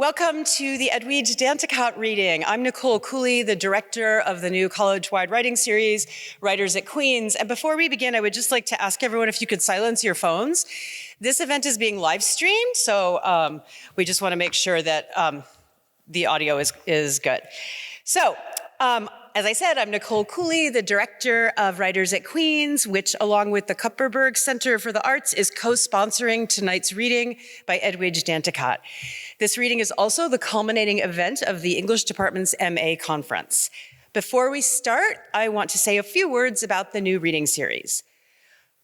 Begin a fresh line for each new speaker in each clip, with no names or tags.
Welcome to the Edwidge Danticat reading. I'm Nicole Cooley, the director of the new college-wide writing series, Writers at Queen's. And before we begin, I would just like to ask everyone if you could silence your phones. This event is being live streamed, so we just want to make sure that the audio is good. So, as I said, I'm Nicole Cooley, the director of Writers at Queen's, which along with the Kupferberg Center for the Arts is co-sponsoring tonight's reading by Edwidge Danticat. This reading is also the culminating event of the English Department's MA conference. Before we start, I want to say a few words about the new reading series.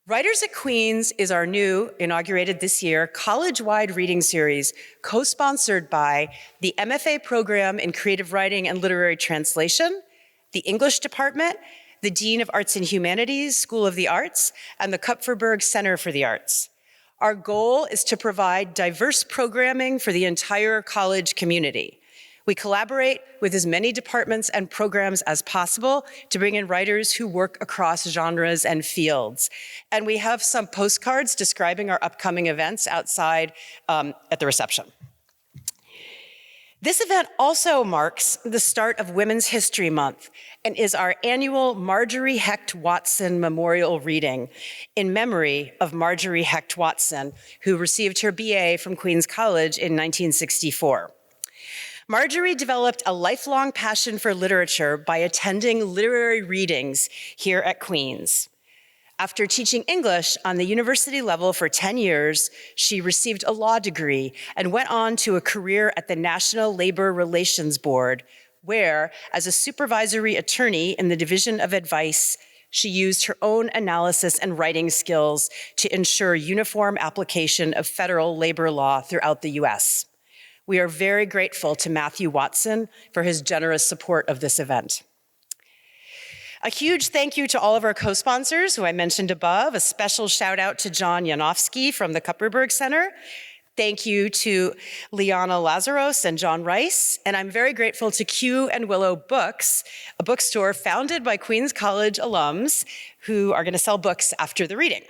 Writers at Queen's is our new, inaugurated this year, college-wide reading series co-sponsored by the MFA program in Creative Writing and Literary Translation, the English Department, the Dean of Arts and Humanities, School of the Arts, and the Kupferberg Center for the Arts. Our goal is to provide diverse programming for the entire college community. We collaborate with as many departments and programs as possible to bring in writers who work across genres and fields. And we have some postcards describing our upcoming events outside at the reception. This event also marks the start of Women's History Month and is our annual Marjorie Hecht Watson Memorial Reading in memory of Marjorie Hecht Watson, who received her BA from Queen's College in 1964. Marjorie developed a lifelong passion for literature by attending literary readings here at Queen's. After teaching English on the university level for 10 years, she received a law degree and went on to a career at the National Labor Relations Board, where, as a supervisory attorney in the Division of Advice, she used her own analysis and writing skills to ensure uniform application of federal labor law throughout the US. We are very grateful to Matthew Watson for his generous support of this event. A huge thank you to all of our co-sponsors who I mentioned above. A special shout out to John Janofsky from the Kupferberg Center. Thank you to Liana Lazaros and John Rice. And I'm very grateful to Q and Willow Books, a bookstore founded by Queen's College alums who are going to sell books after the reading.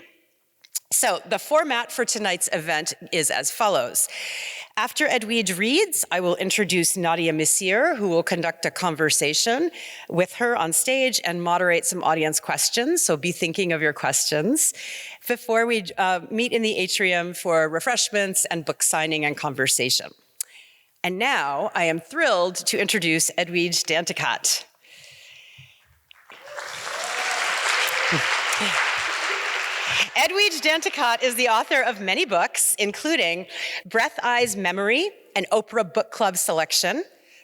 So the format for tonight's event is as follows. After Edwidge reads, I will introduce Nadia Missir, who will conduct a conversation with her on stage and moderate some audience questions, so be thinking of your questions, before we meet in the atrium for refreshments and book signing and conversation. And now I am thrilled to introduce Edwidge Danticat. Edwidge Danticat is the author of many books, including Breath Eyes Memory, an Oprah Book Club selection,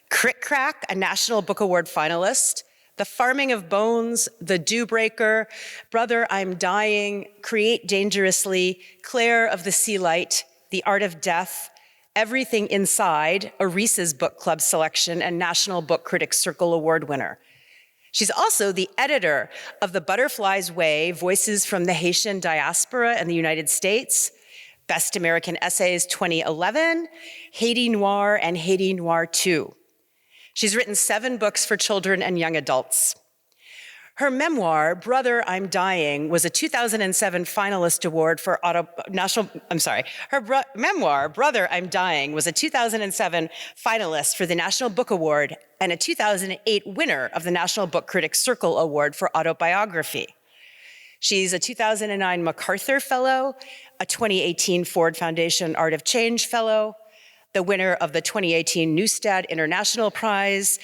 Crick Crack, a National Book Award finalist, The Farming of Bones, The Dew Breaker, Brother, I'm Dying, Create Dangerously, Claire of the Sea Light, The Art of Death, Everything Inside, a Reese's Book Club selection and National Book Critics Circle Award winner. She's also the editor of The Butterfly's Way, Voices from the Haitian Diaspora in the United States, Best American Essays 2011, Haiti Noir, and Haiti Noir 2. She's written 7 books for children and young adults. Her memoir, Brother, I'm Dying, was a 2007 finalist award for memoir, Brother, I'm Dying, was a 2007 finalist for the National Book Award and a 2008 winner of the National Book Critics Circle Award for autobiography. She's a 2009 MacArthur Fellow, a 2018 Ford Foundation Art of Change Fellow, the winner of the 2018 Neustadt International Prize,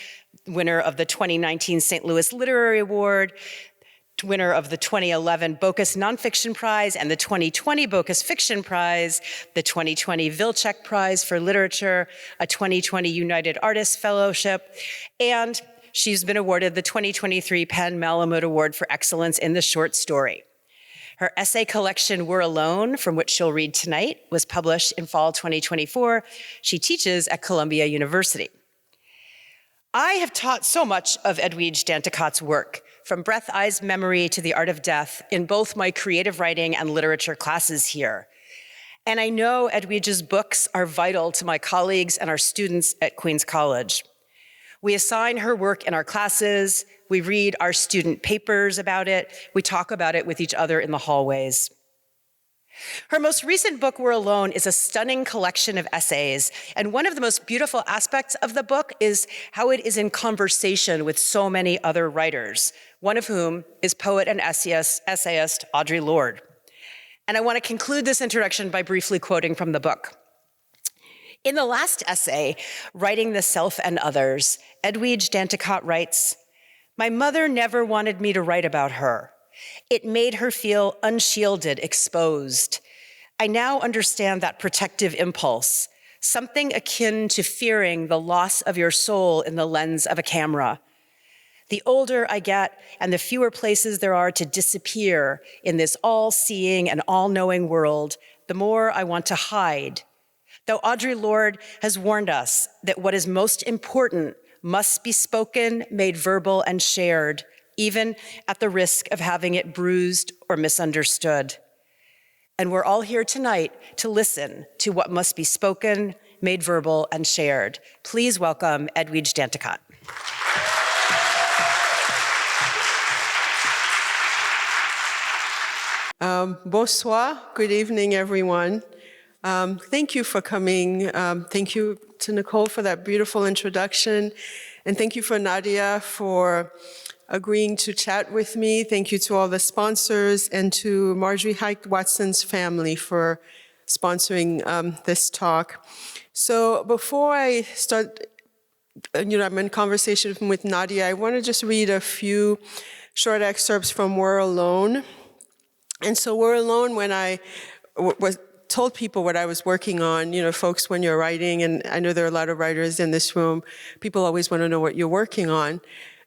winner of the 2019 St. Louis Literary Award, winner of the 2011 Bocas Nonfiction Prize and the 2020 Bocas Fiction Prize, the 2020 Vilcek Prize for Literature, a 2020 United Artists Fellowship, and she's been awarded the 2023 Penn Malamud Award for Excellence in the Short Story. Her essay collection, We're Alone, from which she'll read tonight, was published in fall 2024. She teaches at Columbia University. I have taught so much of Edwidge Danticat's work, from Breath Eyes Memory to The Art of Death, in both my creative writing and literature classes here. And I know Edwidge's books are vital to my colleagues and our students at Queen's College. We assign her work in our classes, we read our student papers about it, we talk about it with each other in the hallways. Her most recent book, We're Alone, is a stunning collection of essays, and one of the most beautiful aspects of the book is how it is in conversation with so many other writers, one of whom is poet and essayist Audre Lorde. And I want to conclude this introduction by briefly quoting from the book. In the last essay, Writing the Self and Others, Edwidge Danticat writes, "My mother never wanted me to write about her. It made her feel unshielded, exposed. I now understand that protective impulse, something akin to fearing the loss of your soul in the lens of a camera. The older I get and the fewer places there are to disappear in this all-seeing and all-knowing world, the more I want to hide. Though Audre Lorde has warned us that what is most important must be spoken, made verbal, and shared, even at the risk of having it bruised or misunderstood. And we're all here tonight to listen to what must be spoken, made verbal, and shared. Please welcome Edwidge Danticat.
Bonsoir, good evening, everyone. Thank you for coming. Thank you to Nicole for that beautiful introduction. And thank you for Nadia for agreeing to chat with me. Thank you to all the sponsors and to Marjorie Hecht Watson's family for sponsoring this talk. So before I start, I'm in conversation with Nadia, I want to just read a few short excerpts from We're Alone. And so We're Alone, when I told people what I was working on, folks, when you're writing, and I know there are a lot of writers in this room, people always want to know what you're working on.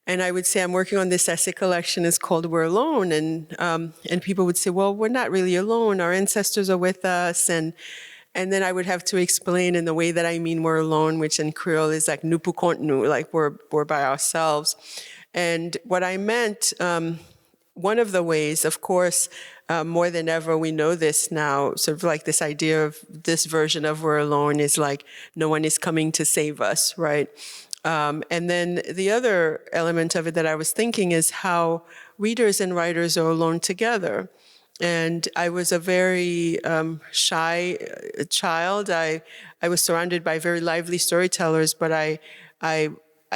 And I would say, I'm working on this essay collection. It's called We're Alone. And people would say, well, we're not really alone. Our ancestors are with us. And then I would have to explain in the way that I mean we're alone, which in Creole is like nous pour compte nous, like we're by ourselves. And what I meant, one of the ways, of course, more than ever, we know this now, sort of like this idea of this version of We're Alone is like no one is coming to save us, right? And then the other element of it that I was thinking is how readers and writers are alone together. And I was a very shy child. I was surrounded by very lively storytellers, but I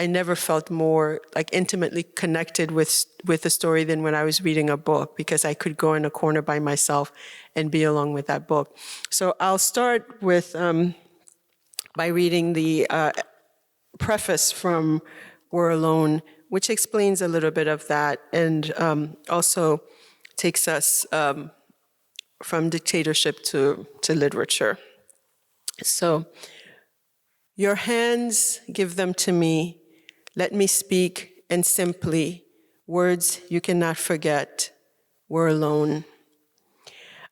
never felt more like intimately connected with a story than when I was reading a book, because I could go in a corner by myself and be along with that book. So I'll start with by reading the preface from We're Alone, which explains a little bit of that and also takes us from dictatorship to literature. So, your hands, give them to me. Let me speak, and simply, words you cannot forget. We're alone.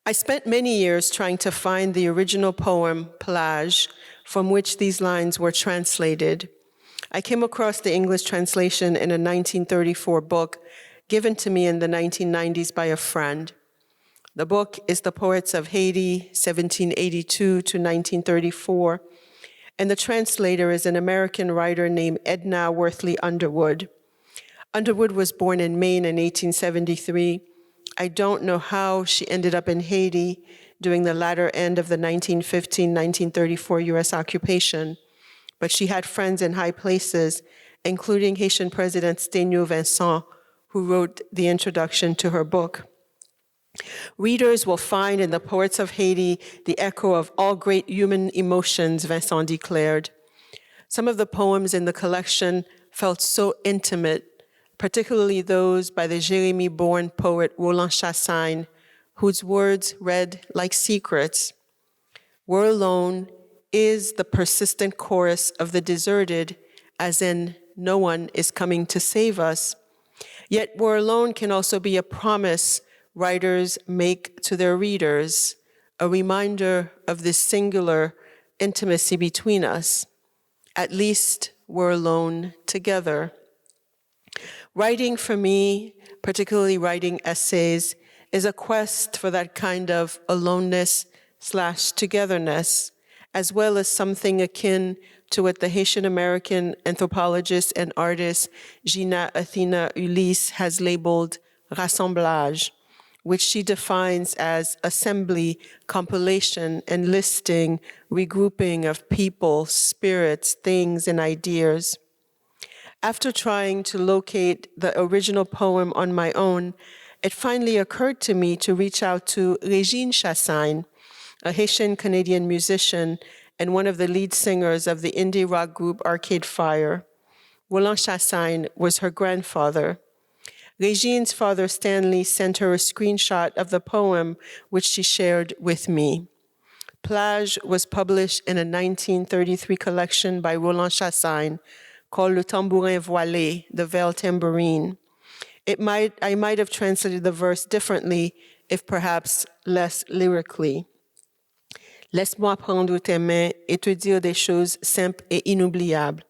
I spent many years trying to find the original poem, Plage, from which these lines were translated. I came across the English translation in a 1934 book given to me in the 1990s by a friend. The book is The Poets of Haiti, 1782 to 1934, and the translator is an American writer named Edna Worthley Underwood. Underwood was born in Maine in 1873. I don't know how she ended up in Haiti during the latter end of the 1915-1934 U.S. occupation, but she had friends in high places, including Haitian President Sténio Vincent, who wrote the introduction to her book. Readers will find in The Poets of Haiti the echo of all great human emotions, Vincent declared. Some of the poems in the collection felt so intimate, particularly those by the Jérémie-born poet Roland Chassagne, whose words read like secrets. We're alone is the persistent chorus of the deserted, as in, no one is coming to save us. Yet We're Alone can also be a promise writers make to their readers, a reminder of this singular intimacy between us. At least we're alone together. Writing for me, particularly writing essays, is a quest for that kind of aloneness/togetherness, as well as something akin to what the Haitian-American anthropologist and artist Gina Athena Ulysse has labeled rassemblage, which she defines as assembly, compilation, enlisting, regrouping of people, spirits, things, and ideas. After trying to locate the original poem on my own, it finally occurred to me to reach out to Régine Chassagne, a Haitian-Canadian musician and one of the lead singers of the indie rock group Arcade Fire. Roland Chassagne was her grandfather. Régine's father, Stanley, sent her a screenshot of the poem, which she shared with me. Plage was published in a 1933 collection by Roland Chassagne called Le Tambourin Voilé, the Veil Tambourine. I might have translated the verse differently, if perhaps less lyrically. Laisse-moi prendre tes mains et te dire des choses simples et inoubliables,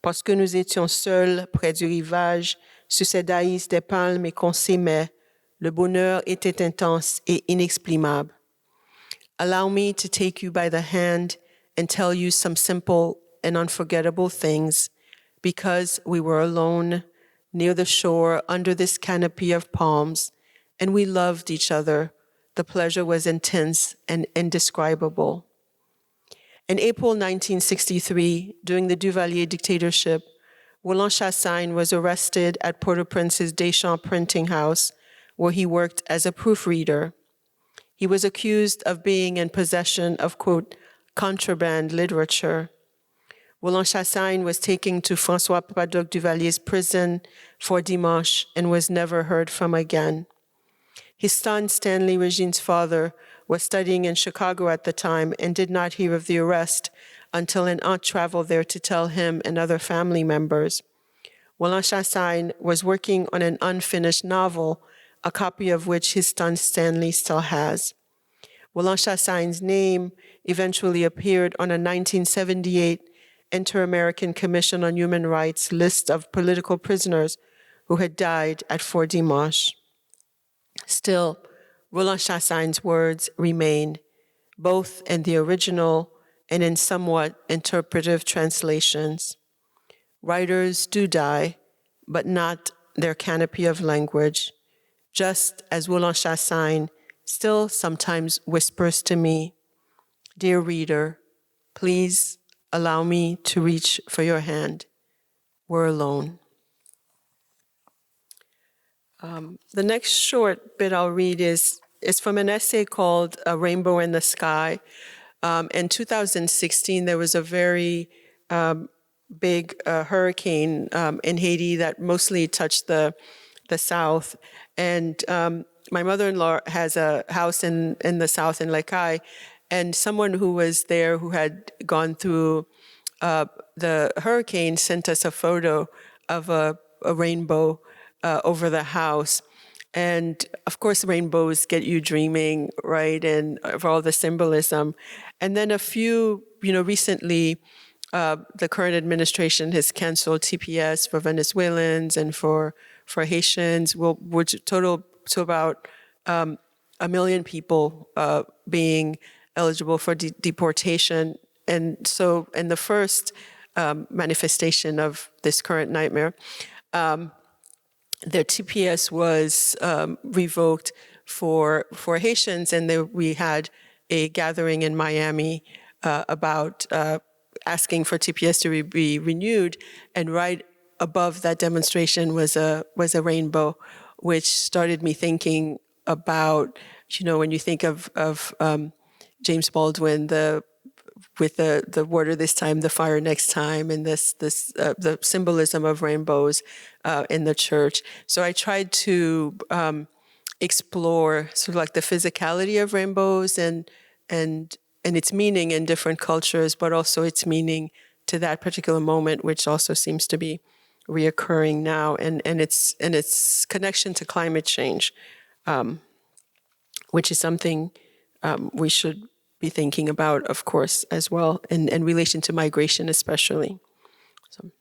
parce que nous étions seuls près du rivage, sur ces daïs des palmes et qu'on s'aimait, le bonheur était intense et inexprimable. Allow me to take you by the hand and tell you some simple and unforgettable things, because we were alone, near the shore, under this canopy of palms, and we loved each other. The pleasure was intense and indescribable. In April 1963, during the Duvalier dictatorship, Roland Chassagne was arrested at Port-au-Prince's Deschamps printing house, where he worked as a proofreader. He was accused of being in possession of, quote, contraband literature. Roland Chassagne was taken to François Padoc Duvalier's prison for Dimanche and was never heard from again. His son, Stanley, Régine's father, was studying in Chicago at the time and did not hear of the arrest until an aunt traveled there to tell him and other family members. Roland Chassagne was working on an unfinished novel, a copy of which his son Stanley still has. Roland Chassagne's name eventually appeared on a 1978 Inter-American Commission on Human Rights list of political prisoners who had died at Fort Dimanche. Still, Roland Chassagne's words remain, both in the original and in somewhat interpretive translations. Writers do die, but not their canopy of language, just as Roland Chassagne still sometimes whispers to me, "Dear reader, please allow me to reach for your hand. We're alone." The next short bit I'll read is from an essay called A Rainbow in the Sky. In 2016, there was a very big hurricane in Haiti that mostly touched the south. And my mother-in-law has a house in the south in Lekai, and someone who was there who had gone through the hurricane sent us a photo of a rainbow over the house. And of course, rainbows get you dreaming, right? And of all the symbolism. And then recently, the current administration has canceled TPS for Venezuelans and for Haitians, which total to about 1 million people being eligible for deportation. And so in the first manifestation of this current nightmare, their TPS was revoked for Haitians, and we had a gathering in Miami about asking for TPS to be renewed, and right above that demonstration was a rainbow, which started me thinking about, when you think of James Baldwin, with the water this time, the fire next time, and the symbolism of rainbows in the church. So I tried to explore sort of like the physicality of rainbows and its meaning in different cultures, but also its meaning to that particular moment, which also seems to be reoccurring now, and its connection to climate change, which is something we should be thinking about, of course, as well, in relation to migration especially. So,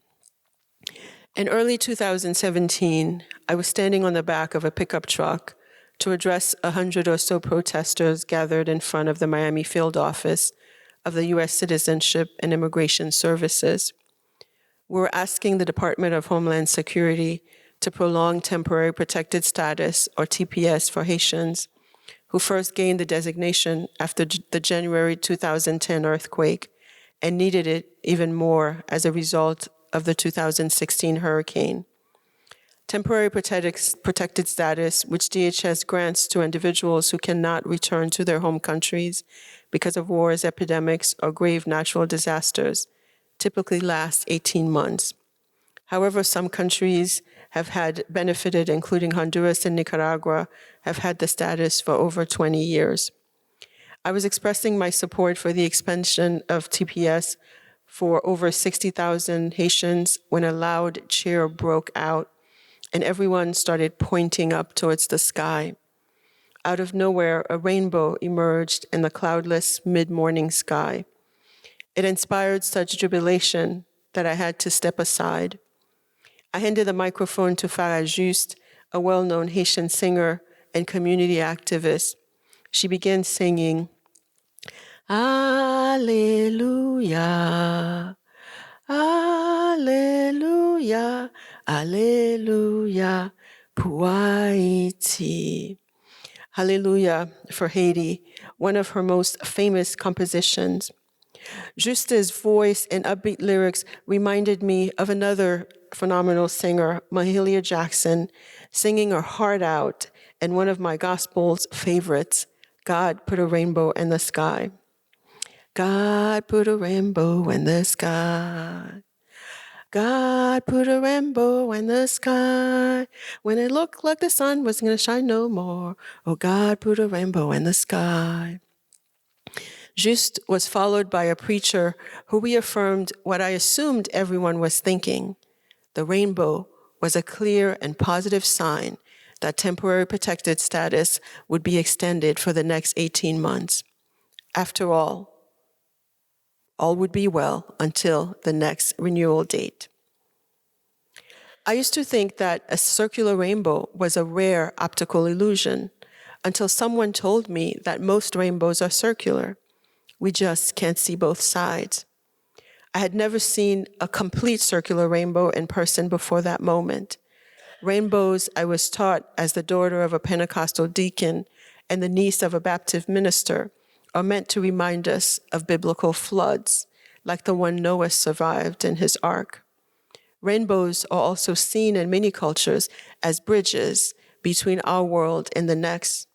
in early 2017, I was standing on the back of a pickup truck to address 100 or so protesters gathered in front of the Miami field office of the U.S. Citizenship and Immigration Services. We were asking the Department of Homeland Security to prolong temporary protected status, or TPS, for Haitians who first gained the designation after the January 2010 earthquake and needed it even more as a result of the 2016 hurricane. Temporary protected status, which DHS grants to individuals who cannot return to their home countries because of wars, epidemics, or grave natural disasters, typically lasts 18 months. However, some countries have had benefited, including Honduras and Nicaragua, have had the status for over 20 years. I was expressing my support for the expansion of TPS for over 60,000 Haitians when a loud cheer broke out and everyone started pointing up towards the sky. Out of nowhere, a rainbow emerged in the cloudless mid-morning sky. It inspired such jubilation that I had to step aside. I handed the microphone to Farah Juste, a well-known Haitian singer and community activist. She began singing, Alleluia, Alleluia, Alleluia, pour Haïti. Hallelujah for Haiti, one of her most famous compositions. Juste's voice and upbeat lyrics reminded me of another phenomenal singer, Mahalia Jackson, singing her heart out in one of my gospel's favorites, God Put a Rainbow in the Sky. God put a rainbow in the sky. God put a rainbow in the sky when it looked like the sun wasn't going to shine no more. Oh, God put a rainbow in the sky. Juste was followed by a preacher who reaffirmed what I assumed everyone was thinking. The rainbow was a clear and positive sign that temporary protected status would be extended for the next 18 months. After all would be well until the next renewal date. I used to think that a circular rainbow was a rare optical illusion until someone told me that most rainbows are circular. We just can't see both sides. I had never seen a complete circular rainbow in person before that moment. Rainbows, I was taught as the daughter of a Pentecostal deacon and the niece of a Baptist minister, are meant to remind us of biblical floods, like the one Noah survived in his ark. Rainbows are also seen in many cultures as bridges between our world and the next.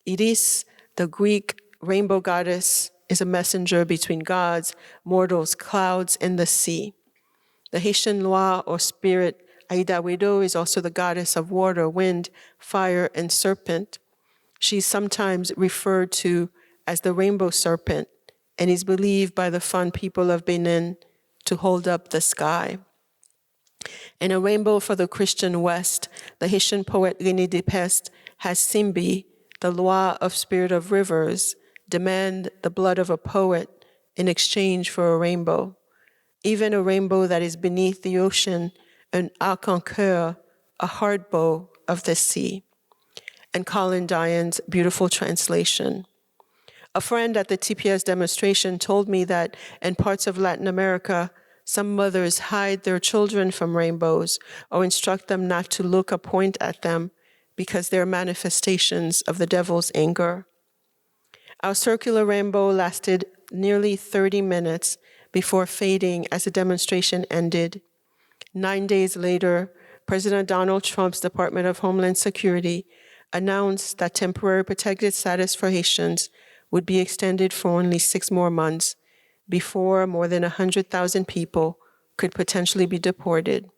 Iris, the Greek rainbow goddess, is a messenger between gods, mortals, clouds, and the sea. The Haitian Loa, or spirit, Aida Wedo, is also the goddess of water, wind, fire, and serpent. She's sometimes referred to as the rainbow serpent and is believed by the Fon people of Benin to hold up the sky. In A Rainbow for the Christian West, the Haitian poet René Despeste has Simbi, the Loa of spirit of rivers, demand the blood of a poet in exchange for a rainbow. Even a rainbow that is beneath the ocean, an arc-en-coeur, a hard bow of the sea. And Colin Diane's beautiful translation. A friend at the TPS demonstration told me that in parts of Latin America, some mothers hide their children from rainbows or instruct them not to look or point at them because they're manifestations of the devil's anger. Our circular rainbow lasted nearly 30 minutes before fading as the demonstration ended. 9 days later, President Donald Trump's Department of Homeland Security announced that temporary protected status for Haitians would be extended for only 6 more months before more than 100,000 people could potentially be deported.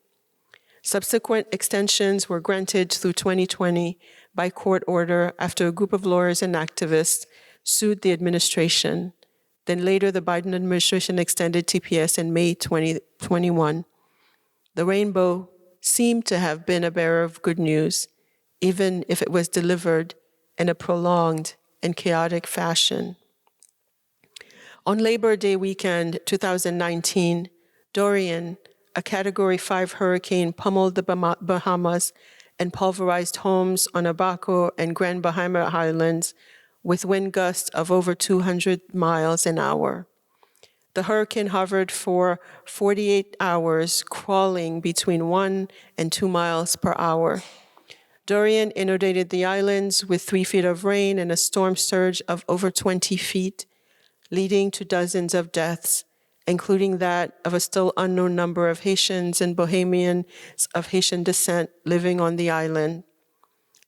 Subsequent extensions were granted through 2020 by court order after a group of lawyers and activists sued the administration. Then later, the Biden administration extended TPS in May 2021. The rainbow seemed to have been a bearer of good news, even if it was delivered in a prolonged and chaotic fashion. On Labor Day weekend 2019, Dorian, a Category 5 hurricane, pummeled the Bahamas and pulverized homes on Abaco and Grand Bahama Islands with wind gusts of over 200 miles an hour. The hurricane hovered for 48 hours, crawling between 1 and 2 miles per hour. Dorian inundated the islands with 3 feet of rain and a storm surge of over 20 feet, leading to dozens of deaths, including that of a still unknown number of Haitians and Bohemians of Haitian descent living on the island.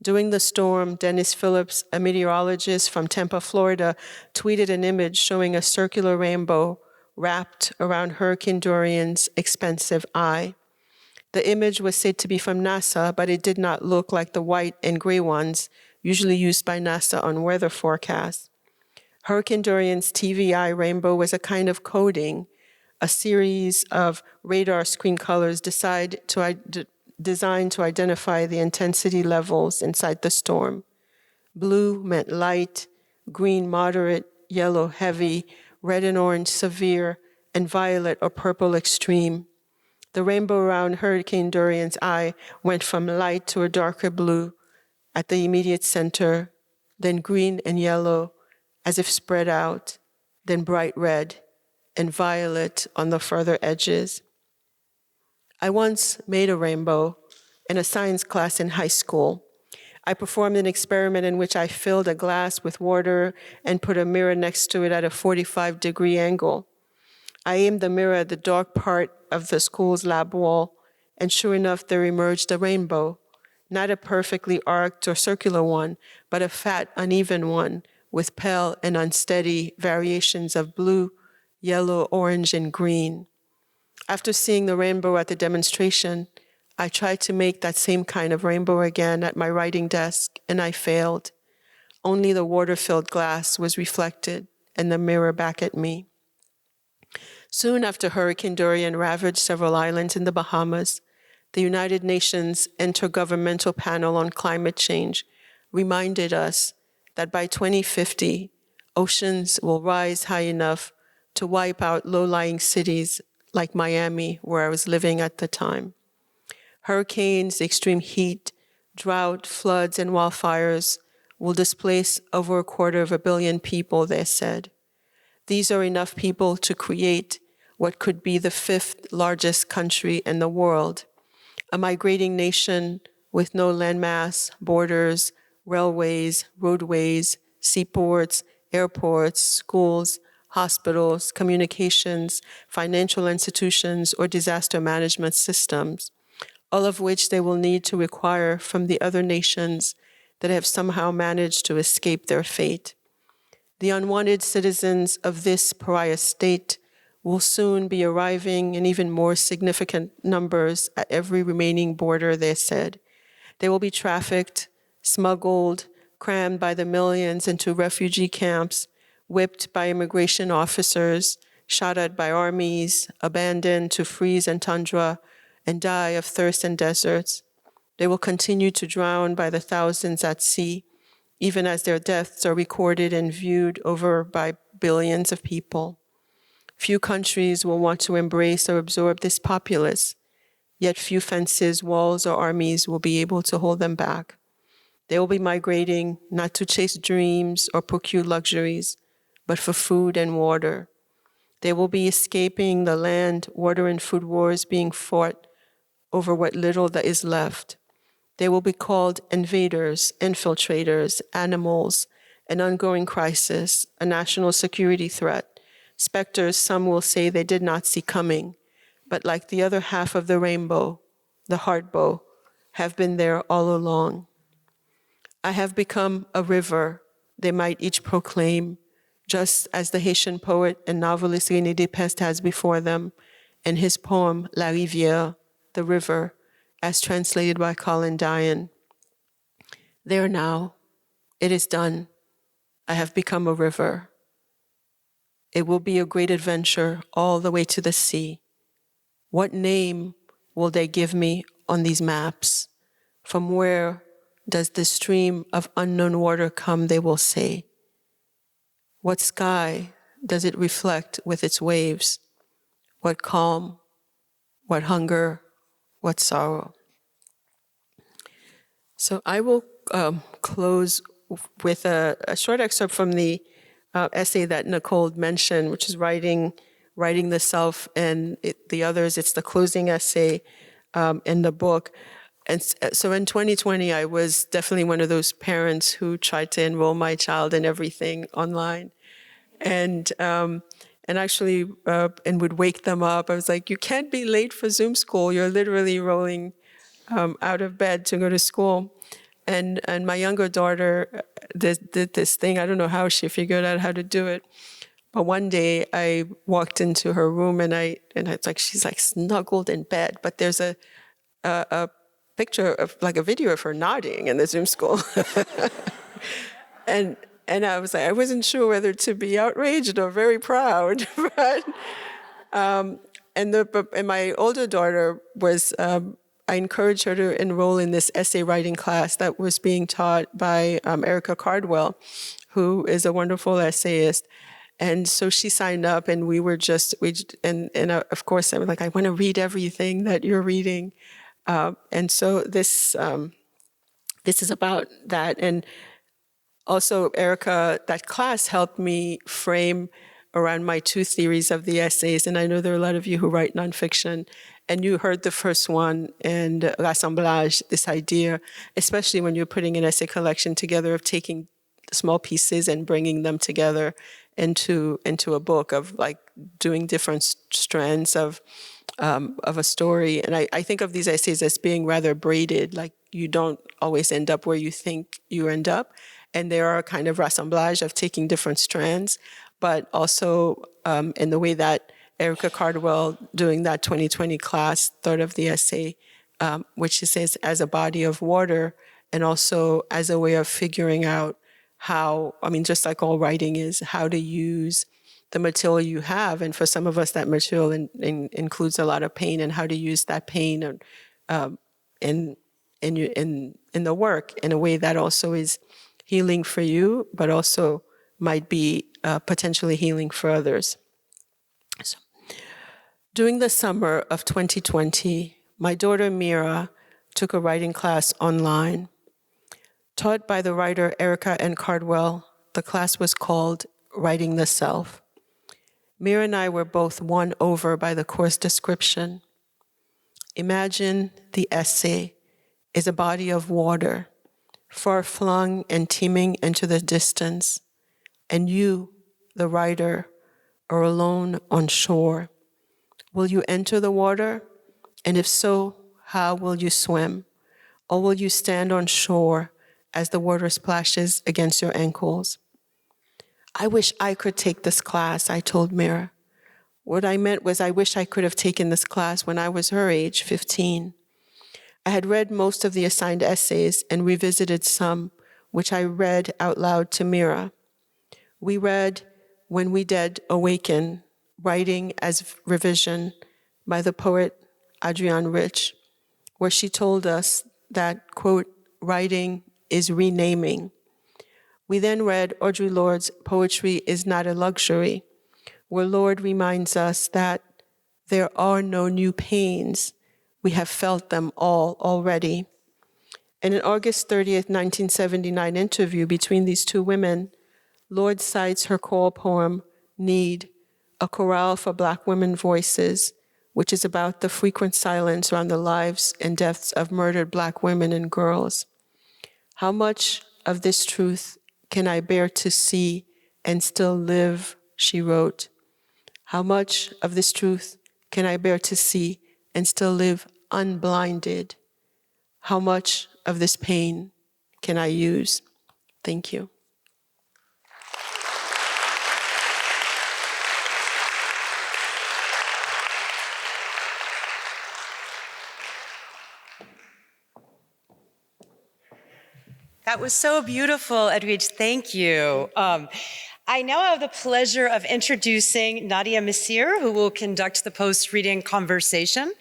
During the storm, Dennis Phillips, a meteorologist from Tampa, Florida, tweeted an image showing a circular rainbow wrapped around Hurricane Dorian's expensive eye. The image was said to be from NASA, but it did not look like the white and gray ones usually used by NASA on weather forecasts. Hurricane Dorian's TVI rainbow was a kind of coding, a series of radar screen colors designed to identify the intensity levels inside the storm. Blue meant light, green moderate, yellow heavy, red and orange severe, and violet or purple extreme. The rainbow around Hurricane Dorian's eye went from light to a darker blue at the immediate center, then green and yellow as if spread out, then bright red and violet on the further edges. I once made a rainbow in a science class in high school. I performed an experiment in which I filled a glass with water and put a mirror next to it at a 45-degree angle. I aimed the mirror at the dark part of the school's lab wall, and sure enough, there emerged a rainbow, not a perfectly arced or circular one, but a fat, uneven one with pale and unsteady variations of blue, yellow, orange, and green. After seeing the rainbow at the demonstration, I tried to make that same kind of rainbow again at my writing desk, and I failed. Only the water-filled glass was reflected and the mirror back at me. Soon after Hurricane Dorian ravaged several islands in the Bahamas, the United Nations Intergovernmental Panel on Climate Change reminded us that by 2050, oceans will rise high enough to wipe out low-lying cities like Miami, where I was living at the time. Hurricanes, extreme heat, drought, floods, and wildfires will displace over 250 million people, they said. These are enough people to create what could be the 5th largest country in the world, a migrating nation with no landmass, borders, railways, roadways, seaports, airports, schools, hospitals, communications, financial institutions, or disaster management systems, all of which they will need to require from the other nations that have somehow managed to escape their fate. The unwanted citizens of this pariah state will soon be arriving in even more significant numbers at every remaining border, they said. They will be trafficked, smuggled, crammed by the millions into refugee camps, whipped by immigration officers, shot at by armies, abandoned to freeze and tundra, and die of thirst in deserts. They will continue to drown by the thousands at sea, even as their deaths are recorded and viewed over by billions of people. Few countries will want to embrace or absorb this populace, yet few fences, walls, or armies will be able to hold them back. They will be migrating not to chase dreams or procure luxuries, but for food and water. They will be escaping the land, water, and food wars being fought over what little that is left. They will be called invaders, infiltrators, animals, an ongoing crisis, a national security threat, specters some will say they did not see coming, but like the other half of the rainbow, the heart bow, have been there all along. I have become a river, they might each proclaim, just as the Haitian poet and novelist René Despeste has before them in his poem La Rivière, the river, as translated by Colin Diane. There now, it is done. I have become a river. It will be a great adventure all the way to the sea. What name will they give me on these maps? From where does the stream of unknown water come, they will say? What sky does it reflect with its waves? What calm, what hunger, what sorrow? So I will close with a short excerpt from the essay that Nicole mentioned, which is writing Writing the Self, and the others, it's the closing essay in the book. And so in 2020, I was definitely one of those parents who tried to enroll my child in everything online. And actually, and would wake them up. I was like, you can't be late for Zoom school. You're literally rolling out of bed to go to school. And my younger daughter did this thing. I don't know how she figured out how to do it. But one day I walked into her room and it's like she's like snuggled in bed, but there's a picture of like a video of her nodding in the Zoom school. And I was like, I wasn't sure whether to be outraged or very proud. But and my older daughter was, I encouraged her to enroll in this essay writing class that was being taught by Erica Cardwell, who is a wonderful essayist. And so she signed up, and of course I was like, I want to read everything that you're reading. And so this is about that. And also, Erica, that class helped me frame around my two theories of the essays. And I know there are a lot of you who write nonfiction, and you heard the first one, and rassemblage, this idea, especially when you're putting an essay collection together, of taking small pieces and bringing them together into a book, of like doing different strands of a story. And I think of these essays as being rather braided, like you don't always end up where you think you end up. And there are a kind of rassemblage of taking different strands, but also in the way that Erica Cardwell, doing that 2020 class, thought of the essay, which she says as a body of water, and also as a way of figuring out how, I mean, just like all writing is, how to use the material you have. And for some of us, that material includes a lot of pain, and how to use that pain in the work in a way that also is healing for you, but also might be potentially healing for others. So, during the summer of 2020, my daughter Mira took a writing class online. Taught by the writer Erica N. Cardwell, the class was called Writing the Self. Mira and I were both won over by the course description. Imagine the essay is a body of water, far-flung and teeming into the distance, and you, the writer, are alone on shore. Will you enter the water? And if so, how will you swim? Or will you stand on shore as the water splashes against your ankles? I wish I could take this class, I told Mira. What I meant was I wish I could have taken this class when I was her age, 15. I had read most of the assigned essays and revisited some, which I read out loud to Mira. We read When We Dead Awaken, Writing as Revision by the poet Adrienne Rich, where she told us that, quote, writing is renaming. We then read Audre Lorde's Poetry is Not a Luxury, where Lorde reminds us that there are no new pains. We have felt them all already. In an August 30th, 1979 interview between these two women, Lorde cites her choral poem, Need, a chorale for Black women voices, which is about the frequent silence around the lives and deaths of murdered Black women and girls. How much of this truth can I bear to see and still live, she wrote. How much of this truth can I bear to see and still live unblinded? How much of this pain can I use? Thank you.
That was so beautiful, Edwidge. Thank you. I now have the pleasure of introducing Nadia Messire, who will conduct the post-reading conversation.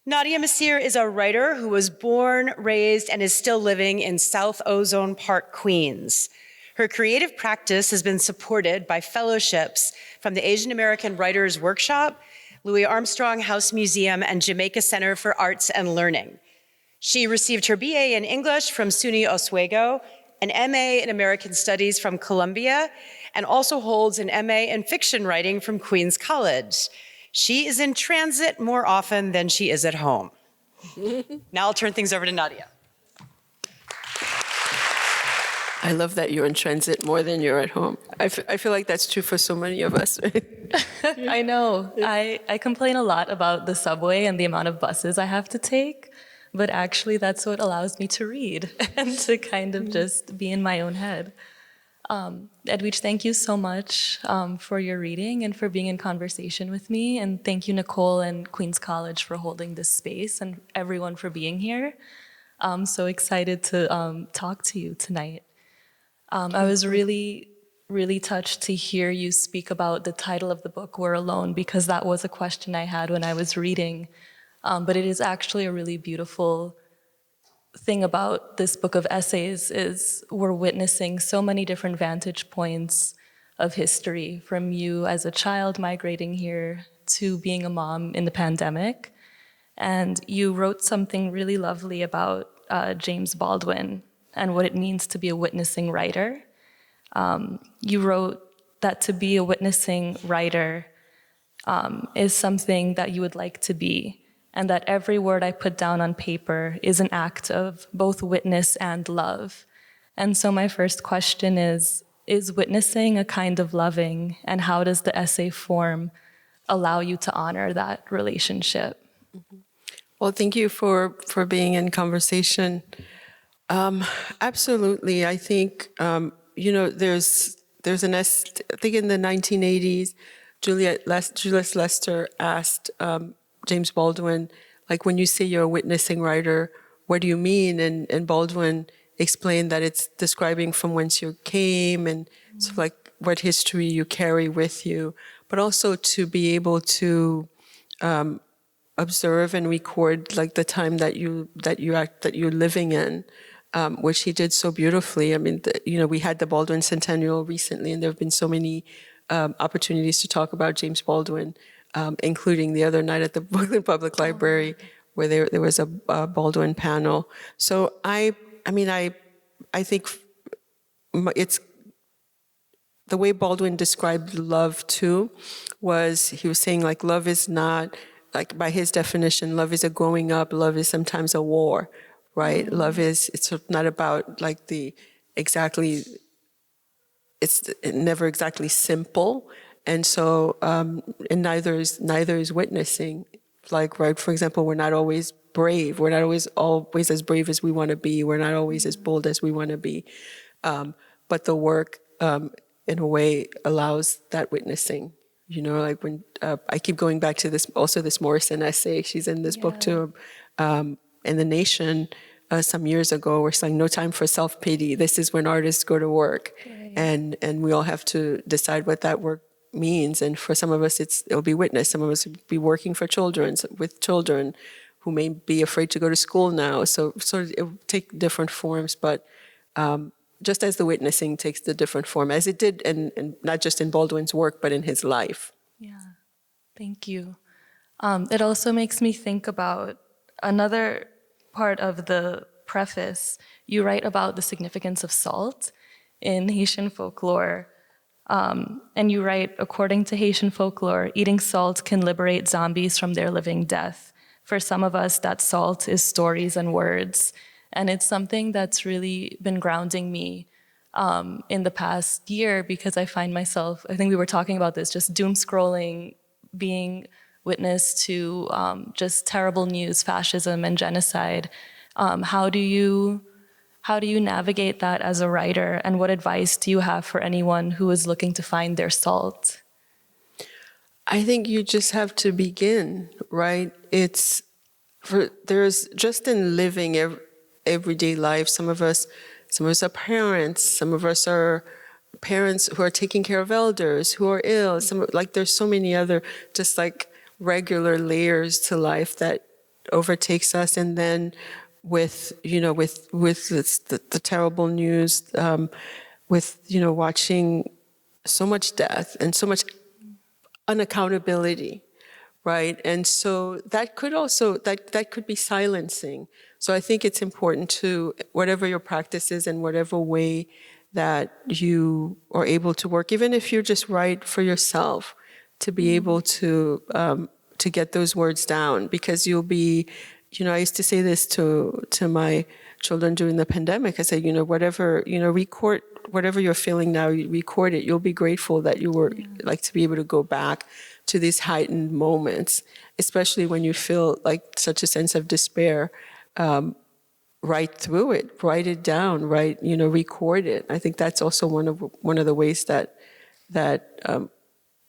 Nadia Messire is a writer who was born, raised, and is still living in South Ozone Park, Queens. Her creative practice has been supported by fellowships from the Asian American Writers Workshop, Louis Armstrong House Museum, and Jamaica Center for Arts and Learning. She received her BA in English from SUNY Oswego, an MA in American Studies from Columbia, and also holds an MA in fiction writing from Queens College. She is in transit more often than she is at home. Now I'll turn things over to Nadia.
I love that you're in transit more than you're at home. I feel like that's true for so many of us.
I know. I complain a lot about the subway and the amount of buses I have to take, but actually that's what allows me to read and to kind of just be in my own head. Edwidge, thank you so much for your reading and for being in conversation with me. And thank you, Nicole and Queens College, for holding this space and everyone for being here. I'm so excited to talk to you tonight. I was really touched to hear you speak about the title of the book, We're Alone, because that was a question I had when I was reading. But it is actually a really beautiful thing about this book of essays is we're witnessing so many different vantage points of history, from you as a child migrating here to being a mom in the pandemic. And you wrote something really lovely about James Baldwin and what it means to be a witnessing writer. You wrote that to be a witnessing writer is something that you would like to be, and that every word I put down on paper is an act of both witness and love. And so my first question is witnessing a kind of loving, and how does the essay form allow you to honor that relationship?
Well, thank you for being in conversation. Absolutely. I think, there's an essay, I think in the 1980s, Julius Lester asked James Baldwin, like, when you say you're a witnessing writer, what do you mean? And Baldwin explained that it's describing from whence you came and sort of like what history you carry with you, but also to be able to observe and record like the time that you're living in, which he did so beautifully. I mean, we had the Baldwin Centennial recently, and there have been so many opportunities to talk about James Baldwin, including the other night at the Brooklyn Public Library, where there was a Baldwin panel. So I think it's the way Baldwin described love too, was he was saying like love is not, like by his definition, love is a growing up, love is sometimes a war, right? Mm-hmm. Love is, it's not about like it's never exactly simple. And so, and neither is witnessing. Like, right, for example, we're not always brave. We're not always as brave as we want to be. We're not always as bold as we want to be. But the work, in a way, allows that witnessing. Like when I keep going back to this Morrison essay. She's in this book too, in The Nation some years ago. We're saying no time for self-pity. This is when artists go to work, and we all have to decide what that work means. And for some of us, it'll be witness. Some of us will be working with children who may be afraid to go to school now. So it will take different forms, but just as the witnessing takes the different form, as it did, and not just in Baldwin's work, but in his life.
Yeah, thank you. It also makes me think about another part of the preface. You write about the significance of salt in Haitian folklore. And you write, according to Haitian folklore, eating salt can liberate zombies from their living death. For some of us, that salt is stories and words. And it's something that's really been grounding me in the past year, because I find myself, I think we were talking about this, just doom scrolling, being witness to just terrible news, fascism and genocide. How do you navigate that as a writer, and what advice do you have for anyone who is looking to find their salt?
I think you just have to begin, right? There's just in living everyday life, some of us are parents, some of us are parents who are taking care of elders who are ill. There's so many other just like regular layers to life that overtakes us, and then with the terrible news, with watching so much death and so much unaccountability, right? And so that could be silencing. So I think it's important to, whatever your practice is and whatever way that you are able to work, even if you just write for yourself, to be able to get those words down, because you'll be, I used to say this to my children during the pandemic. I said, whatever, record whatever you're feeling now, you record it. You'll be grateful that you were like to be able to go back to these heightened moments, especially when you feel like such a sense of despair. Write through it, write it down, record it. I think that's also one of the ways that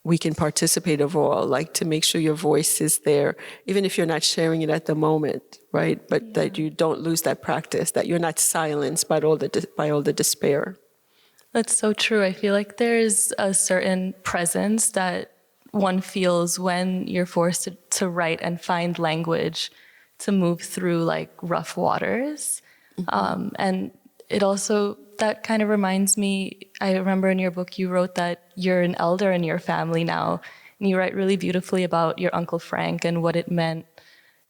we can participate overall, like to make sure your voice is there, even if you're not sharing it at the moment, right? But that you don't lose that practice, that you're not silenced by all the despair.
That's so true. I feel like there's a certain presence that one feels when you're forced to write and find language to move through like rough waters. And it also, that kind of reminds me, I remember in your book you wrote that you're an elder in your family now, and you write really beautifully about your Uncle Frank and what it meant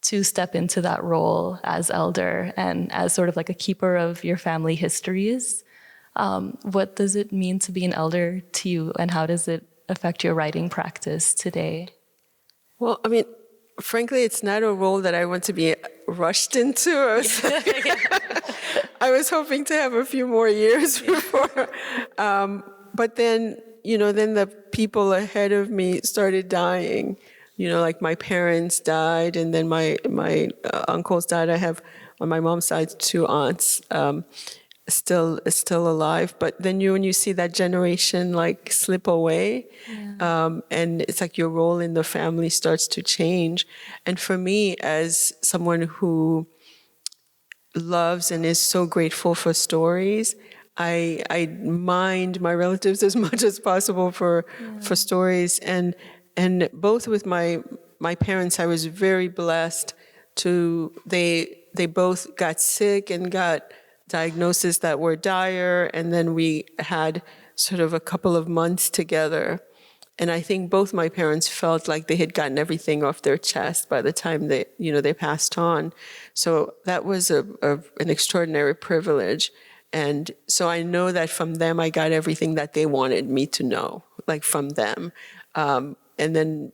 to step into that role as elder and as sort of like a keeper of your family histories. What does it mean to be an elder to you, and how does it affect your writing practice today?
Well, I mean, frankly, it's not a role that I want to be rushed into. I was hoping to have a few more years before. But then, then the people ahead of me started dying. Like my parents died, and then my uncles died. I have, on my mom's side, 2 aunts still alive. But then when you see that generation like slip away, and it's like your role in the family starts to change. And for me, as someone who loves and is so grateful for stories, I mind my relatives as much as possible for stories. And both with my parents, I was very blessed to, they both got sick and got diagnoses that were dire, and then we had sort of a couple of months together. And I think both my parents felt like they had gotten everything off their chest by the time they passed on. So that was an extraordinary privilege. And so I know that from them, I got everything that they wanted me to know, like from them. And then,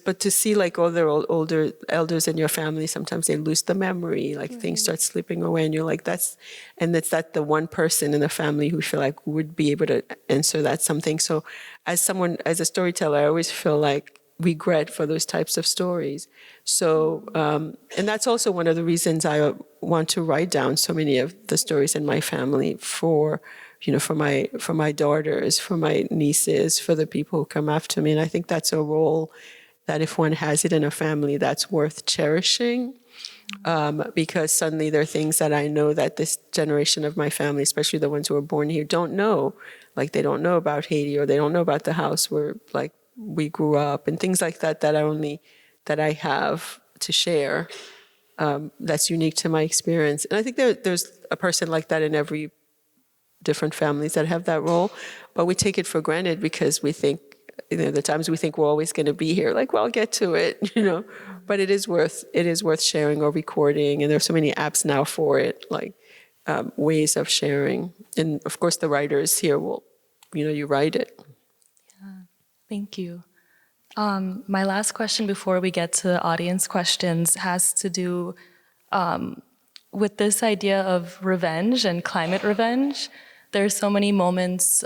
but to see like all their older elders in your family, sometimes they lose the memory, like things start slipping away, and you're like, it's that the one person in the family who feel like would be able to answer that something. So as a storyteller, I always feel like regret for those types of stories. So, and that's also one of the reasons I want to write down so many of the stories in my family for my daughters, for my nieces, for the people who come after me. And I think that's a role that if one has it in a family, that's worth cherishing. Because suddenly there are things that I know that this generation of my family, especially the ones who were born here, don't know. Like they don't know about Haiti, or they don't know about the house where like we grew up, and things like that that I have to share. That's unique to my experience. And I think there's a person like that in every different families that have that role, but we take it for granted because we think, the times we think we're always going to be here, like, well, I'll get to it, but it is worth sharing or recording. And there's so many apps now for it, like ways of sharing. And of course the writers here will, you write it.
Yeah, thank you. My last question before we get to audience questions has to do with this idea of revenge and climate revenge. There's so many moments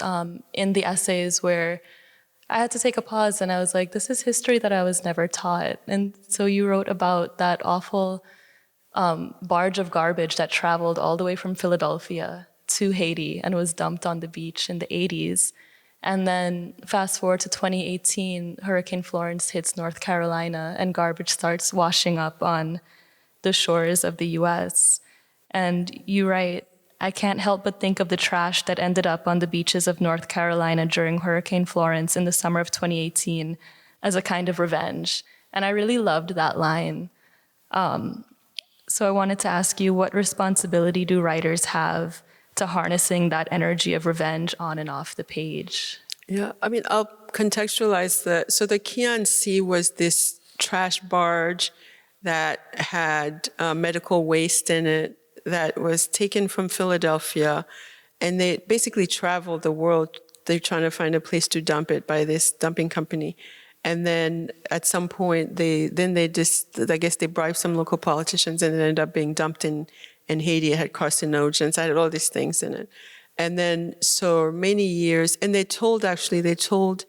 in the essays where I had to take a pause and I was like, this is history that I was never taught. And so you wrote about that awful barge of garbage that traveled all the way from Philadelphia to Haiti and was dumped on the beach in the 80s. And then fast forward to 2018, Hurricane Florence hits North Carolina and garbage starts washing up on the shores of the US. And you write, I can't help but think of the trash that ended up on the beaches of North Carolina during Hurricane Florence in the summer of 2018 as a kind of revenge. And I really loved that line. So I wanted to ask you, what responsibility do writers have to harnessing that energy of revenge on and off the page?
Yeah, I mean, I'll contextualize so the Kian Sea was this trash barge that had medical waste in it that was taken from Philadelphia and they basically travel the world. They're trying to find a place to dump it by this dumping company. And then at some point, I guess they bribed some local politicians, and it ended up being dumped in Haiti. It had carcinogens, it had all these things in it. And then, so many years, and they told the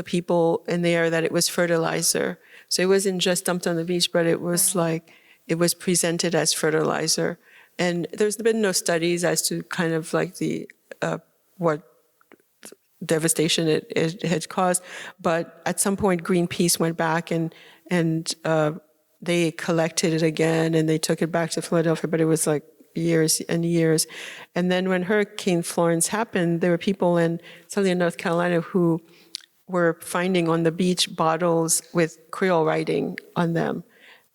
people in the area that it was fertilizer. So it wasn't just dumped on the beach, but it was it was presented as fertilizer. And there's been no studies as to kind of like what devastation it had caused. But at some point, Greenpeace went back and they collected it again, and they took it back to Philadelphia, but it was like years and years. And then when Hurricane Florence happened, there were people in southern North Carolina who were finding on the beach bottles with Creole writing on them.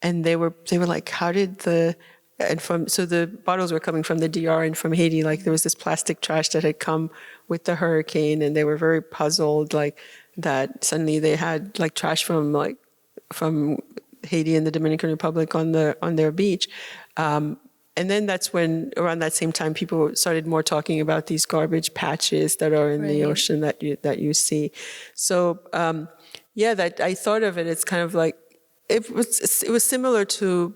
And they were like, how did so the bottles were coming from the DR and from Haiti, like there was this plastic trash that had come with the hurricane, and they were very puzzled, like that suddenly they had like trash from Haiti and the Dominican Republic on their beach. And then that's when, around that same time, people started more talking about these garbage patches that are in the ocean that you see. So that I thought of it. It's kind of like it was similar to.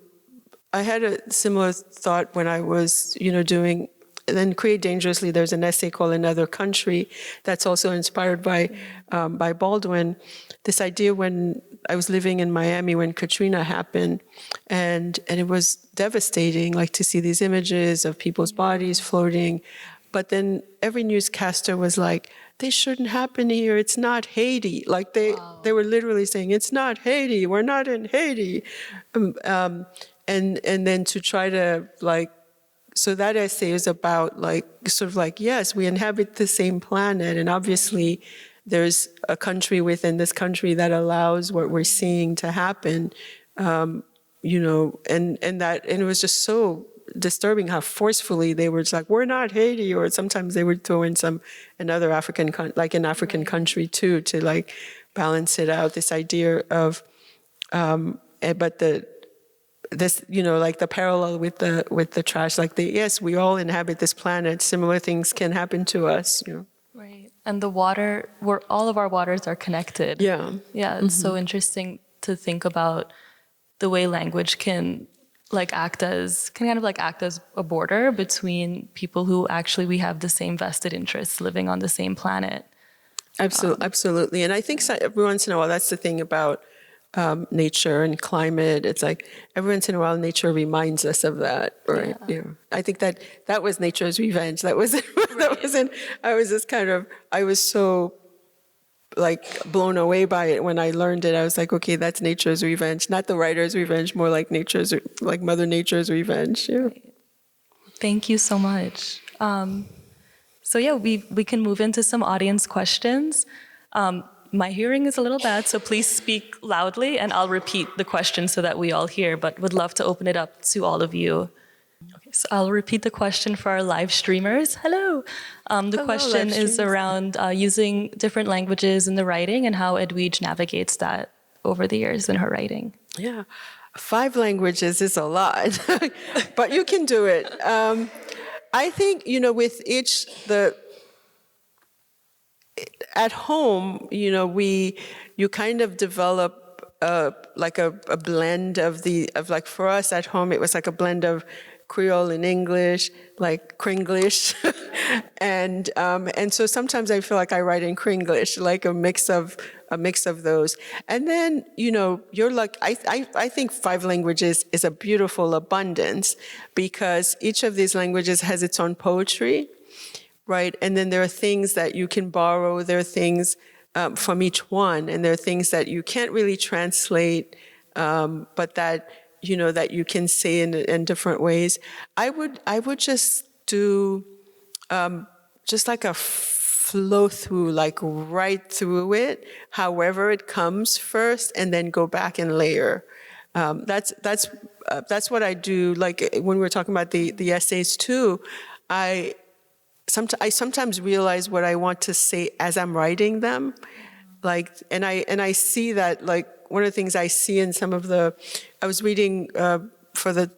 I had a similar thought when I was, doing. And then Create Dangerously. There's an essay called Another Country that's also inspired by Baldwin. This idea when I was living in Miami when Katrina happened, and it was devastating, like to see these images of people's bodies floating. But then every newscaster was like, "This shouldn't happen here. It's not Haiti." Like they were literally saying, "It's not Haiti. We're not in Haiti," and then to try to like. So that essay is about yes, we inhabit the same planet, and obviously there's a country within this country that allows what we're seeing to happen, and it was just so disturbing how forcefully they were just like, we're not Haiti, or sometimes they would throw in another African country too, to like balance it out. This idea of, like the parallel with the trash, yes, we all inhabit this planet. Similar things can happen to us.
Right, and the water, all of our waters are connected.
Yeah,
It's so interesting to think about the way language can act as a border between people who actually we have the same vested interests living on the same planet.
Absolutely, and I think every once in a while, that's the thing about nature and climate. It's like every once in a while nature reminds us of that, right? Yeah. I think that was nature's revenge. That was I was so like blown away by it when I learned it. I was like, okay, that's nature's revenge, not the writer's revenge, more like Mother Nature's revenge. Yeah.
Thank you so much. We can move into some audience questions. My hearing is a little bad, so please speak loudly, and I'll repeat the question so that we all hear, but would love to open it up to all of you. Okay, so I'll repeat the question for our live streamers. Hello. The question is around using different languages in the writing and how Edwidge navigates that over the years in her writing.
Yeah, 5 languages is a lot, but you can do it. I think, with each, at home, you kind of develop a blend of for us at home, it was like a blend of Creole and English, like Kringlish, and so sometimes I feel like I write in Kringlish, like a mix of those. And then you're like I think 5 languages is a beautiful abundance, because each of these languages has its own poetry. Right, and then there are things that you can borrow. There are things from each one, and there are things that you can't really translate, but that that you can say in different ways. I would just do just like a flow through, like right through it, however it comes first, and then go back and layer. That's what I do. Like when we were talking about the essays too, I sometimes realize what I want to say as I'm writing them, and I see that, like, one of the things I see in some of I was reading for the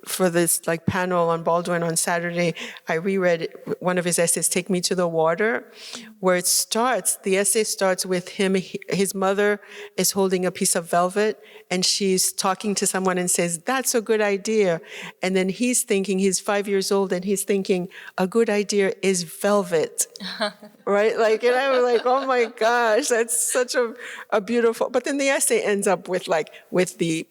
for this like panel on Baldwin on Saturday, I reread one of his essays, Take Me to the Water, where it starts, the essay starts with him, his mother is holding a piece of velvet and she's talking to someone and says, that's a good idea. And then he's thinking, he's 5 years old and he's thinking, a good idea is velvet. Right? Like, and I was like, oh my gosh, that's such a beautiful, but then the essay ends up with the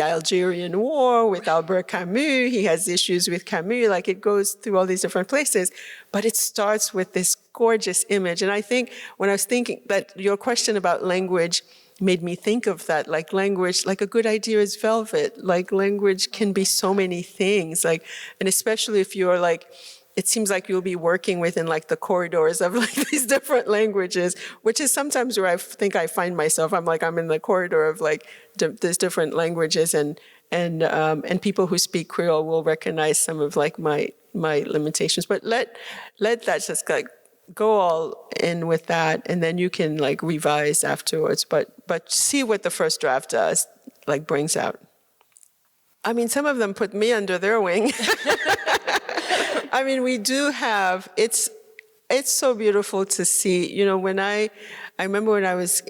Algerian War, with Albert Camus. He has issues with Camus. Like, it goes through all these different places. But it starts with this gorgeous image. And I think when I was thinking that your question about language made me think of that, like language, like a good idea is velvet. Like language can be so many things. Like, and especially if you're like, it seems like you'll be working within like the corridors of like these different languages, which is sometimes where I think I find myself. I'm like, I'm in the corridor of like these different languages, and people who speak Creole will recognize some of like my limitations. But let that just like go all in with that, and then you can like revise afterwards. But see what the first draft does, like brings out. I mean, some of them put me under their wing. I mean, we do have, it's so beautiful to see, you know, when I remember when I was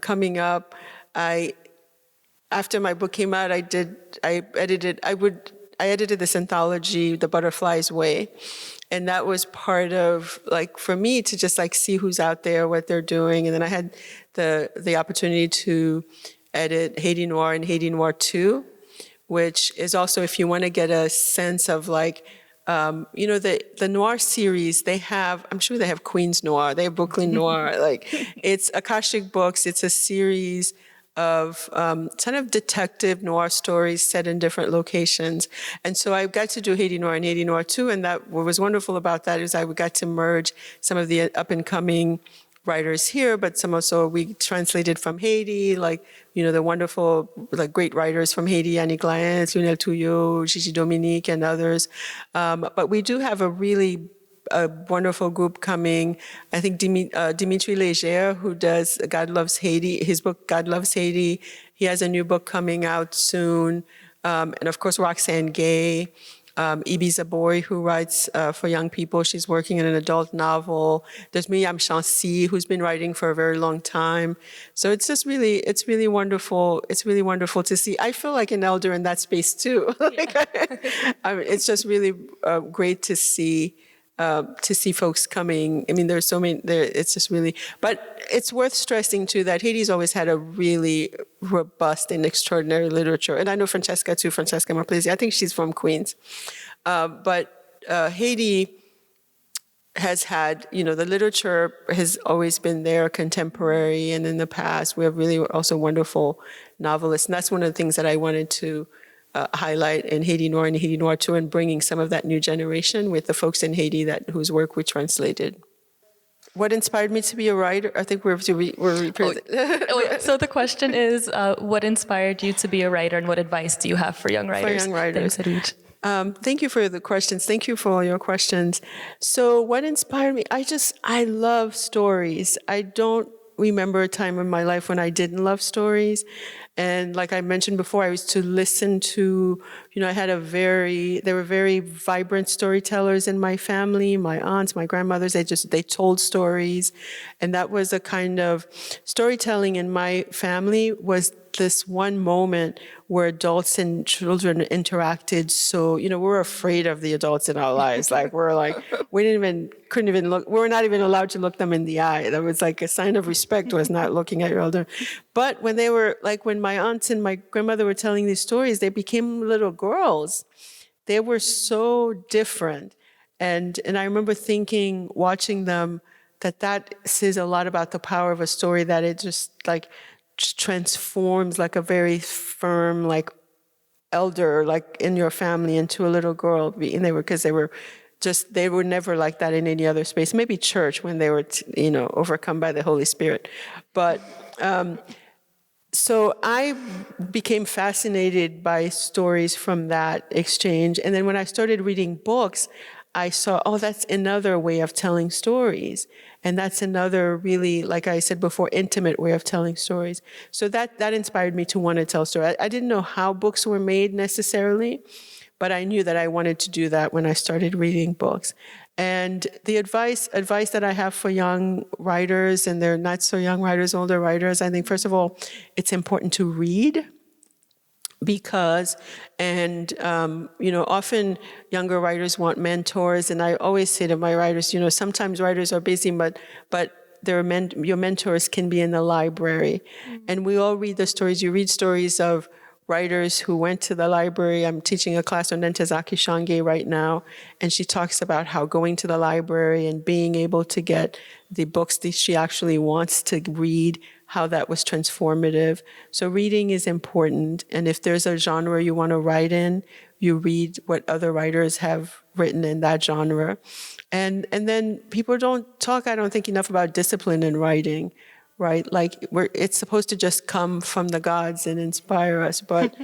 coming up, after my book came out, I edited this anthology, The Butterfly's Way. And that was part of, like, for me to just like see who's out there, what they're doing. And then I had the opportunity to edit Haiti Noir and Haiti Noir 2, which is also, if you want to get a sense of like, you know, the noir series, they have, I'm sure they have Queens Noir, they have Brooklyn Noir, like it's Akashic Books, it's a series of kind of detective noir stories set in different locations. And so I got to do Haiti Noir and Haiti Noir 2, and that what was wonderful about that is I got to merge some of the up and coming writers here, but some also we translated from Haiti, like, you know, the wonderful, like great writers from Haiti, Annie Glaens, Lionel Touillot, Gigi Dominique, and others. But we do have a wonderful group coming. I think Dimitri Léger, who does God Loves Haiti, his book, God Loves Haiti, he has a new book coming out soon. And of course, Roxane Gay. Ibiza Boy, who writes for young people. She's working in an adult novel. There's Miriam Chancy, who's been writing for a very long time. So it's just really, it's really wonderful. It's really wonderful to see. I feel like an elder in that space too. I mean, it's just really great to see folks coming. I mean, there's so many there. It's just really, but it's worth stressing too that Haiti's always had a really robust and extraordinary literature. And I know Francesca too, Francesca Marplesi. I think she's from Queens. But Haiti has had, you know, the literature has always been there, contemporary, and in the past we have really also wonderful novelists. And that's one of the things that I wanted to highlight in Haiti Noir and Haiti Noir 2, and bringing some of that new generation with the folks in Haiti whose work we translated. What inspired me to be a writer? I think we're So
the question is, what inspired you to be a writer, and what advice do you have for young writers?
For young writers.
Edwidge.
Thank you for the questions. Thank you for all your questions. So what inspired me? I love stories. I don't remember a time in my life when I didn't love stories. And like I mentioned before, I used to listen to, you know, there were very vibrant storytellers in my family, my aunts, my grandmothers, they told stories. And that was a kind of storytelling in my family was this one moment where adults and children interacted. So, you know, we're afraid of the adults in our lives. Like, couldn't even look, we were not even allowed to look them in the eye. That was like a sign of respect, was not looking at your elder. But when they were, like when my aunts and my grandmother were telling these stories, they became little girls. They were so different. And I remember thinking, watching them, that says a lot about the power of a story, that it just like transforms like a very firm, like elder, like in your family, into a little girl. And they were never like that in any other space. Maybe church when they were, overcome by the Holy Spirit. But so I became fascinated by stories from that exchange. And then when I started reading books, I saw, that's another way of telling stories. And that's another really, like I said before, intimate way of telling stories. So that inspired me to want to tell stories. I didn't know how books were made necessarily, but I knew that I wanted to do that when I started reading books. And the advice that I have for young writers, and they're not so young writers, older writers, I think, first of all, it's important to read because, and, often younger writers want mentors. And I always say to my writers, sometimes writers are busy, but your mentors can be in the library. And we all read the stories. You read stories of writers who went to the library. I'm teaching a class on Ntezake Shange right now, and she talks about how going to the library and being able to get the books that she actually wants to read, how that was transformative. So reading is important, and if there's a genre you want to write in, you read what other writers have written in that genre. And then people don't talk, I don't think, enough about discipline in writing. Right, like it's supposed to just come from the gods and inspire us, but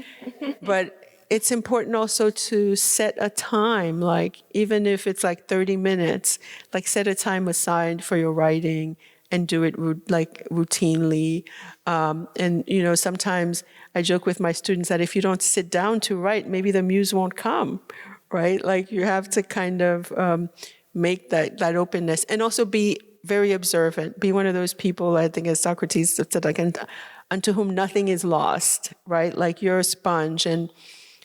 it's important also to set a time, like even if it's like 30 minutes, like set a time aside for your writing and do it routinely. And sometimes I joke with my students that if you don't sit down to write, maybe the muse won't come, right? Like you have to kind of make that openness, and also be very observant. Be one of those people, I think as Socrates said, like, unto whom nothing is lost, right? Like you're a sponge. And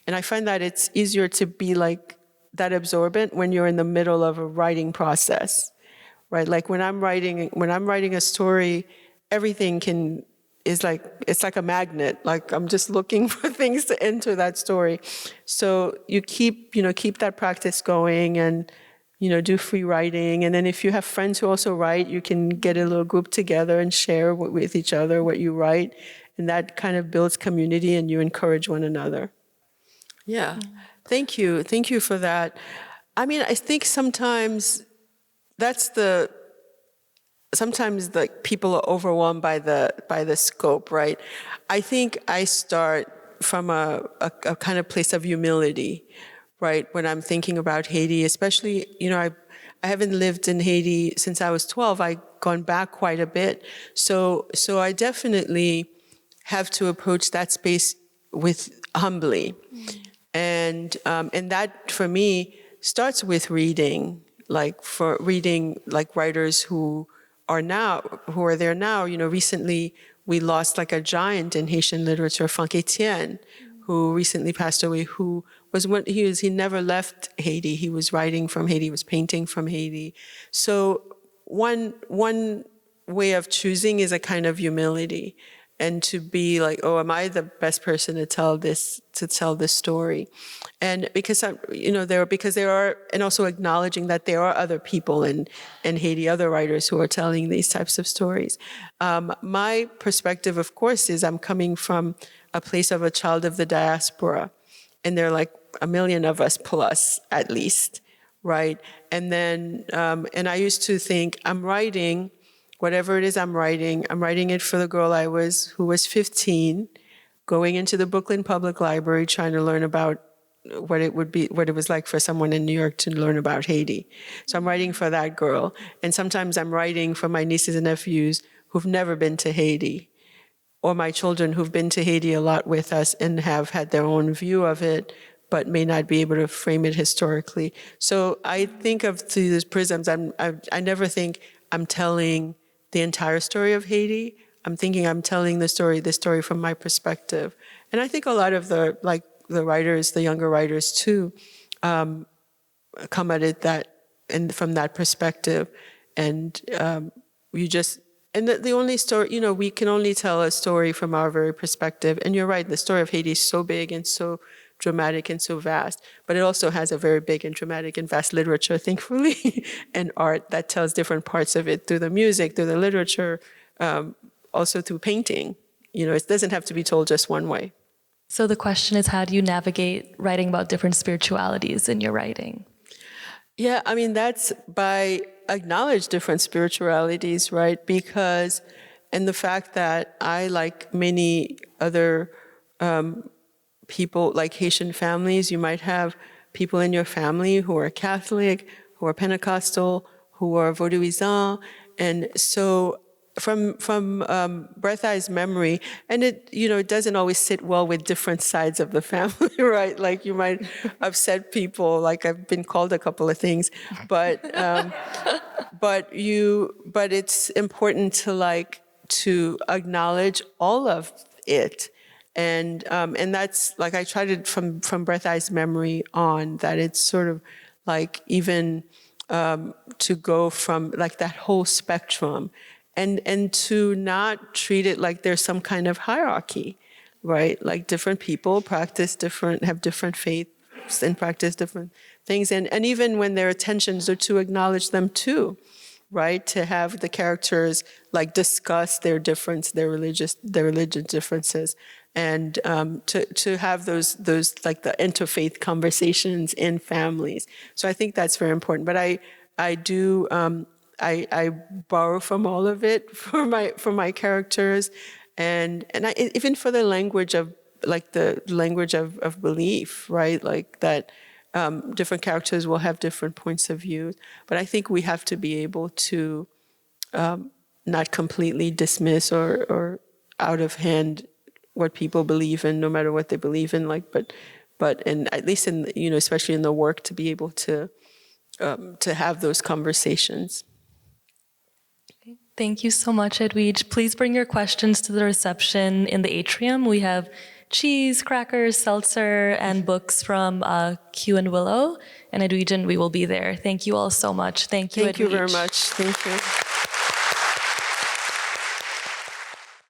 I find that it's easier to be like that absorbent when you're in the middle of a writing process, right? Like when I'm writing a story, everything it's like a magnet. Like I'm just looking for things to enter that story. So you keep that practice going, and do free writing. And then if you have friends who also write, you can get a little group together and share with each other what you write. And that kind of builds community, and you encourage one another. Yeah. Thank you. Thank you for that. I mean, I think sometimes sometimes like people are overwhelmed by the scope, right? I think I start from a kind of place of humility, right? When I'm thinking about Haiti, especially, I haven't lived in Haiti since I was 12. I've gone back quite a bit. So I definitely have to approach that space with humbly. And that for me starts with reading, like writers who are there now. Recently we lost like a giant in Haitian literature, Franck Etienne, who recently passed away, he never left Haiti. He was writing from Haiti, he was painting from Haiti. So one way of choosing is a kind of humility, and to be like, oh, am I the best person to tell this story? And because there are, and also acknowledging that there are other people in Haiti, other writers who are telling these types of stories. My perspective, of course, is I'm coming from a place of a child of the diaspora, and there are like a million of us plus, at least, right? And then, and I used to think, I'm writing, whatever it is I'm writing it for the girl who was 15, going into the Brooklyn Public Library, trying to learn about what it was like for someone in New York to learn about Haiti. So I'm writing for that girl. And sometimes I'm writing for my nieces and nephews who've never been to Haiti, or my children who've been to Haiti a lot with us and have had their own view of it, but may not be able to frame it historically. So I think of through these prisms. I never think I'm telling the entire story of Haiti. I'm thinking I'm telling this story from my perspective. And I think a lot of the writers, the younger writers too, come at it from that perspective. And the only story, we can only tell a story from our very perspective. And you're right, the story of Haiti is so big and so dramatic and so vast, but it also has a very big and dramatic and vast literature, thankfully, and art that tells different parts of it through the music, through the literature, also through painting. It doesn't have to be told just one way.
So the question is, how do you navigate writing about different spiritualities in your writing?
Yeah, I mean, that's by acknowledge different spiritualities, right? Because, and the fact that I, like many other people, like Haitian families, you might have people in your family who are Catholic, who are Pentecostal, who are Vaudouisans. And so Breath Eye's memory, and it doesn't always sit well with different sides of the family, right? Like you might upset people. Like I've been called a couple of things, but it's important to acknowledge all of it, and that's like I tried it from Breath Eye's memory on, that it's sort of like even to go from like that whole spectrum. And to not treat it like there's some kind of hierarchy, right? Like different people have different faiths and practice different things. And even when there are tensions, or to acknowledge them too, right? To have the characters like discuss their religious differences, and to have those like the interfaith conversations in families. So I think that's very important. But I do. I borrow from all of it for my characters, and even for the language of belief, right? Like that, different characters will have different points of view, but I think we have to be able to not completely dismiss or out of hand what people believe in, no matter what they believe in. But at least especially in the work, to be able to have those conversations.
Thank you so much, Edwidge. Please bring your questions to the reception in the atrium. We have cheese, crackers, seltzer, and books from Q and Willow. And Edwidge and we will be there. Thank you all so much. Thank you, Edwidge.
Thank you very much. Thank you.